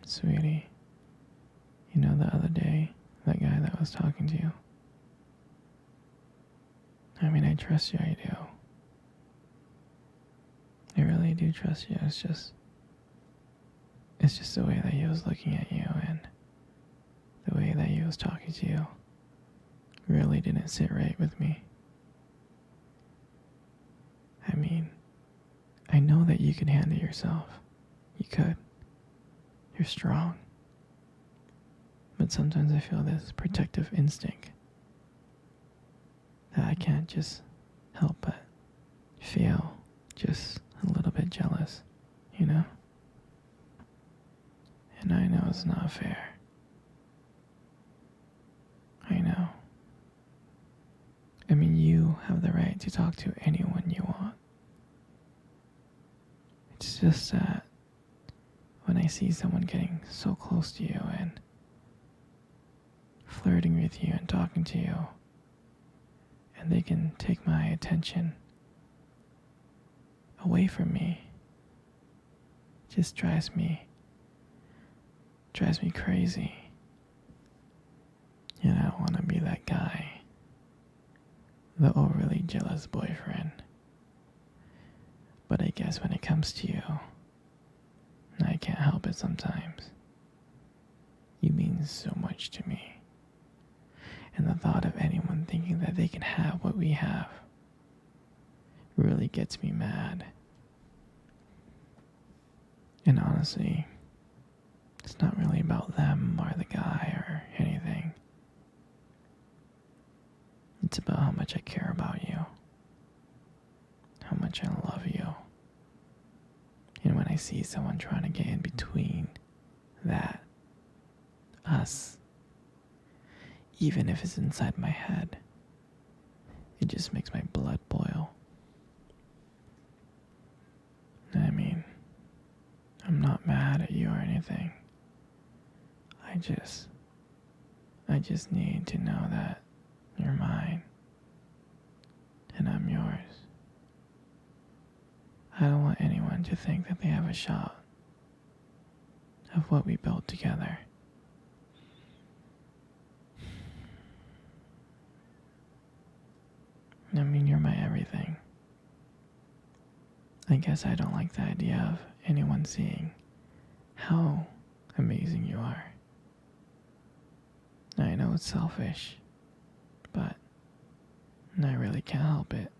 Sweetie, you know the other day, that guy that was talking to you? I mean, I trust you, I do. I really do trust you. It's just the way that he was looking at you and the way that he was talking to you really didn't sit right with me. I mean, I know that you can handle yourself. You could. You're strong. But sometimes I feel this protective instinct that I can't just help but feel just a little bit jealous, you know? And I know it's not fair. I know. I mean, you have the right to talk to anyone you want. It's just that when I see someone getting so close to you and flirting with you and talking to you, and they can take my attention away from me, it just drives me crazy. And I want to be that guy, the overly jealous boyfriend. But I guess when it comes to you, I can't help it sometimes. You mean so much to me. And the thought of anyone thinking that they can have what we have really gets me mad. And honestly, it's not really about them or the guy or anything. It's about how much I care about you, how much I love you. And when I see someone trying to get in between that, us, even if it's inside my head, it just makes my blood boil. I mean, I'm not mad at you or anything. I just need to know that you're mine and I'm yours. I don't want anyone to think that they have a shot of what we built together. I mean, you're my everything. I guess I don't like the idea of anyone seeing how amazing you are. I know it's selfish, but I really can't help it.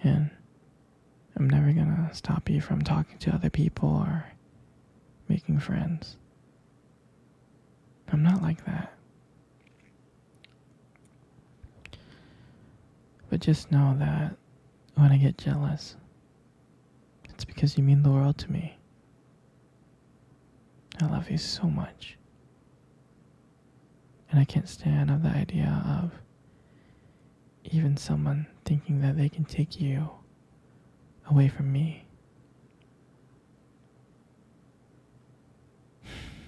And I'm never gonna stop you from talking to other people or making friends. I'm not like that. But just know that when I get jealous, it's because you mean the world to me. I love you so much. And I can't stand the idea of even someone thinking that they can take you away from me.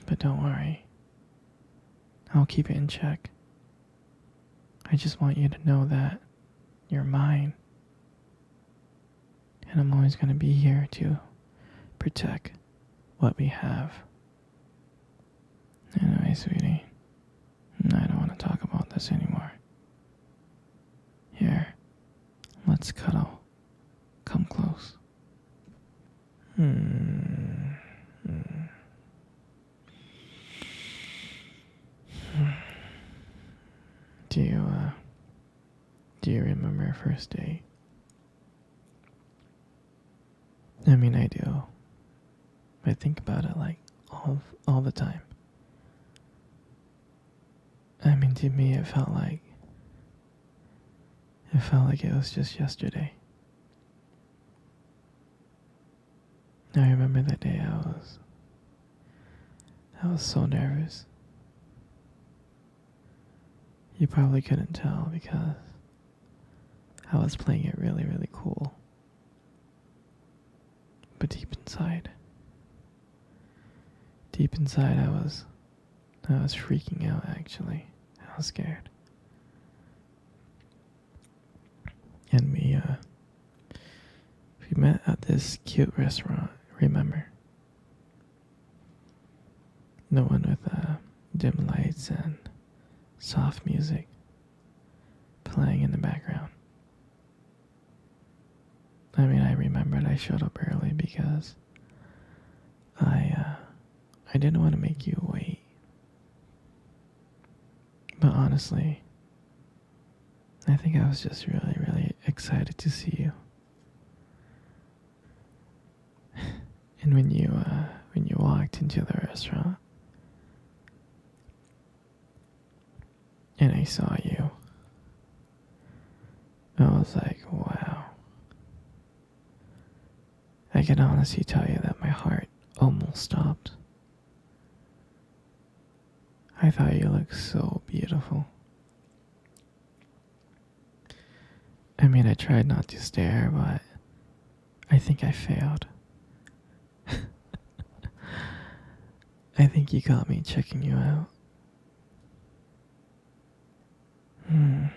But don't worry. I'll keep it in check. I just want you to know that you're mine. And I'm always going to be here to protect what we have. Anyway, sweetie, I don't want to talk about this anymore. Here, let's cuddle. Come close. Do you remember our first date? I mean, I do. I think about it like all the time. I mean, to me, it felt like it was just yesterday. I remember that day I was so nervous. You probably couldn't tell because I was playing it really, really cool. But deep inside, I was freaking out actually. I was scared. And we met at this cute restaurant, remember? The one with dim lights and soft music playing in the background. I mean, I remembered I showed up early because I didn't want to make you wait. But honestly, I think I was just really, really excited to see you. And when you walked into the restaurant and I saw you, I was like, wow. I can honestly tell you that my heart almost stopped. I thought you looked so beautiful. I mean, I tried not to stare, but I think I failed. I think you got me checking you out. And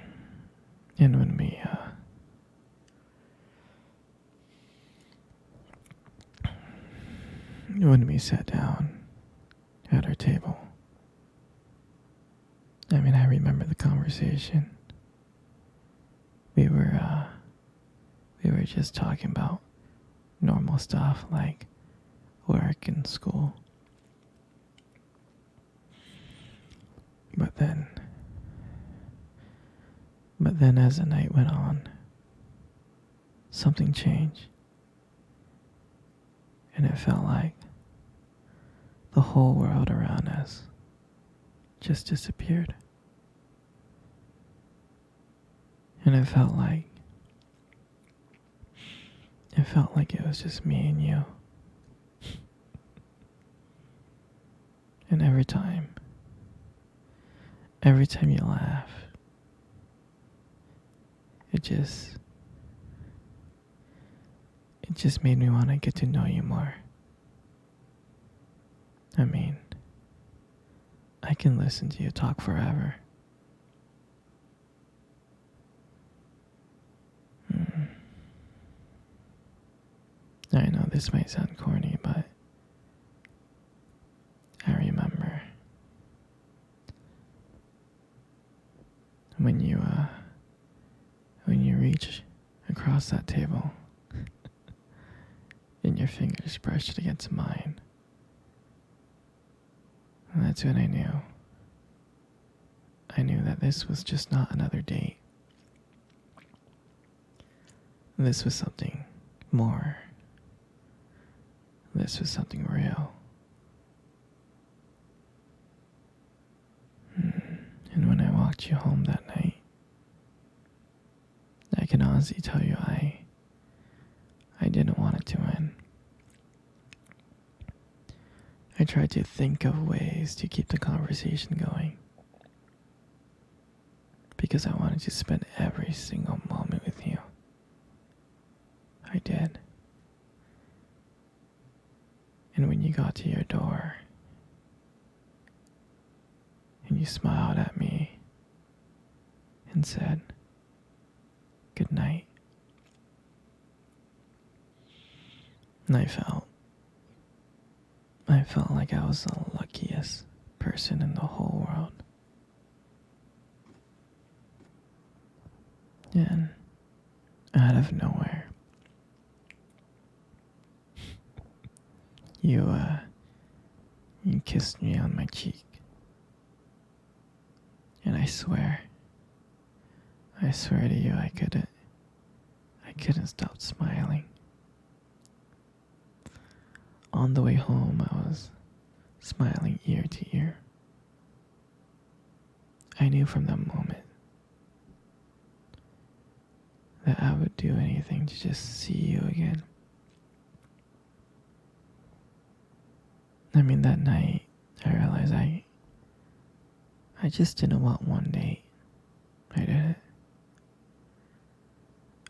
when we sat down at our table, I mean, I remember the conversation. We were just talking about normal stuff like work and school. But then as the night went on, something changed. And it felt like the whole world around us just disappeared. And it felt like it was just me and you. And every time you laugh, it just made me want to get to know you more. I mean, I can listen to you talk forever. I know this might sound corny, but I remember when you reach across that table and your fingers brushed against mine. And that's when I knew that this was just not another date. This was something more. This was something real. And when I walked you home that night, I can honestly tell you I didn't want it to end. I tried to think of ways to keep the conversation going because I wanted to spend every single moment with you. I did. And when you got to your door and you smiled at me and said, "Good night," and I felt like I was the luckiest person in the whole world. And out of nowhere, you kissed me on my cheek. And I swear to you, I couldn't stop smiling. On the way home, I was smiling ear to ear. I knew from that moment that I would do anything to just see you again. I mean, that night, I realized I just didn't want one date. I didn't.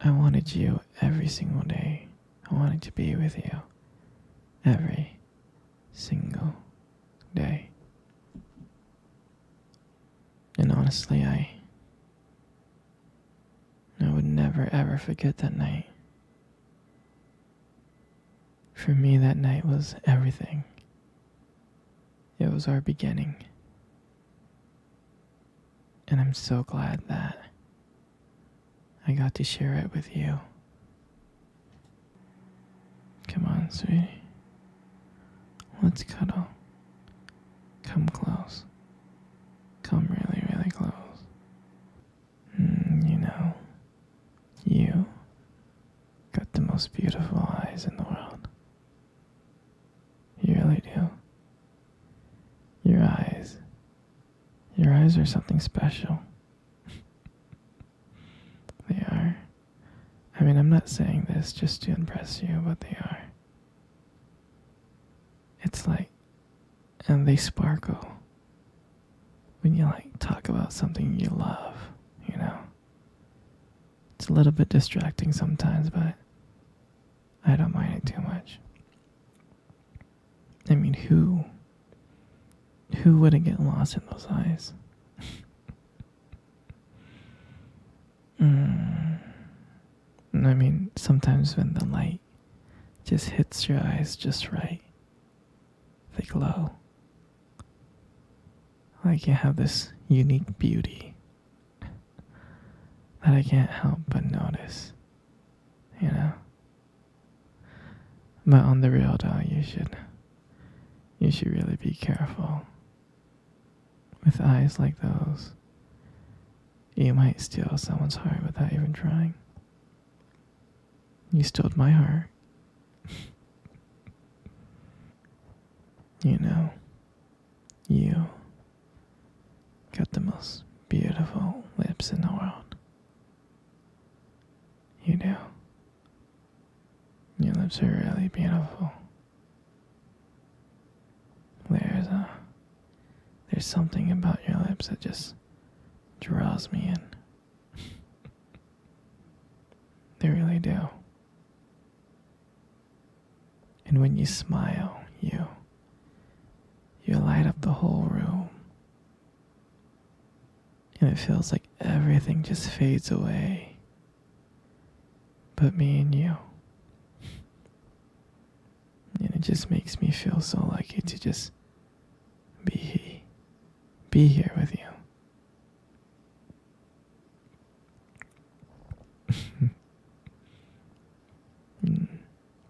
I wanted you every single day. I wanted to be with you every single day. And honestly, I would never ever forget that night. For me, that night was everything. It was our beginning. And I'm so glad that I got to share it with you. Come on, sweetie. Let's cuddle. Come close. Come really, really close. You know, you got the most beautiful eyes in the world. You really do. Your eyes. Your eyes are something special. They are. I mean, I'm not saying this just to impress you, but they are. It's like, and they sparkle when you like talk about something you love, you know. It's a little bit distracting sometimes, but I don't mind it too much. I mean, who wouldn't get lost in those eyes? I mean, sometimes when the light just hits your eyes just right, they glow. Like you have this unique beauty that I can't help but notice, you know? But on the real though, you should really be careful. With eyes like those, you might steal someone's heart without even trying. You stole my heart. You know, you got the most beautiful lips in the world. You do. Your lips are really beautiful. There's something about your lips that just draws me in. They really do. And when you smile, you light up the whole room. And it feels like everything just fades away. But me and you. And it just makes me feel so lucky to just be here with you.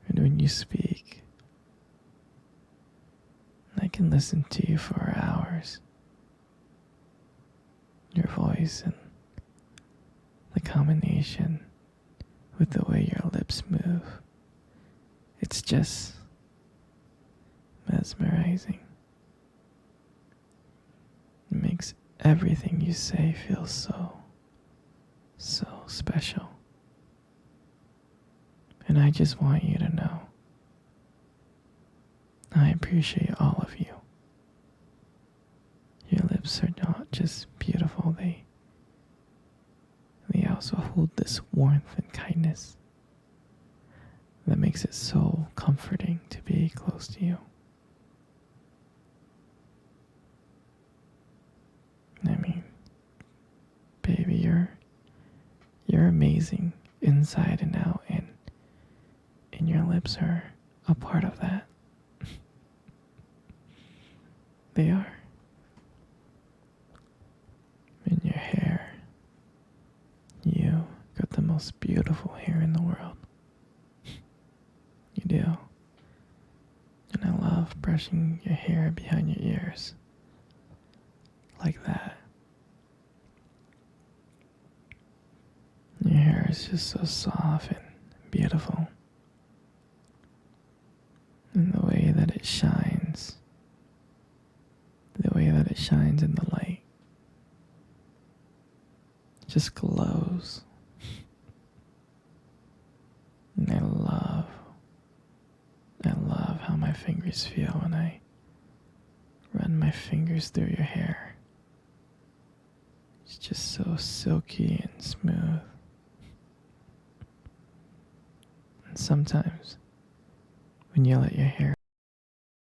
And when you speak, I can listen to you for hours. Your voice and the combination with the way your lips move. It's just mesmerizing. It makes everything you say feel so special. And I just want you to know I appreciate all of you. Your lips are not just beautiful, they also hold this warmth and kindness that makes it so comforting to be close to you. I mean, baby, you're amazing inside and out, and your lips are a part of that. They are. And your hair, you got the most beautiful hair in the world. You do. And I love brushing your hair behind your ears. Like that. Your hair is just so soft and beautiful. And the way that it shines. The way that it shines in the light. It just glows. And I love how my fingers feel when I run my fingers through your hair. It's just so silky and smooth. And sometimes when you let your hair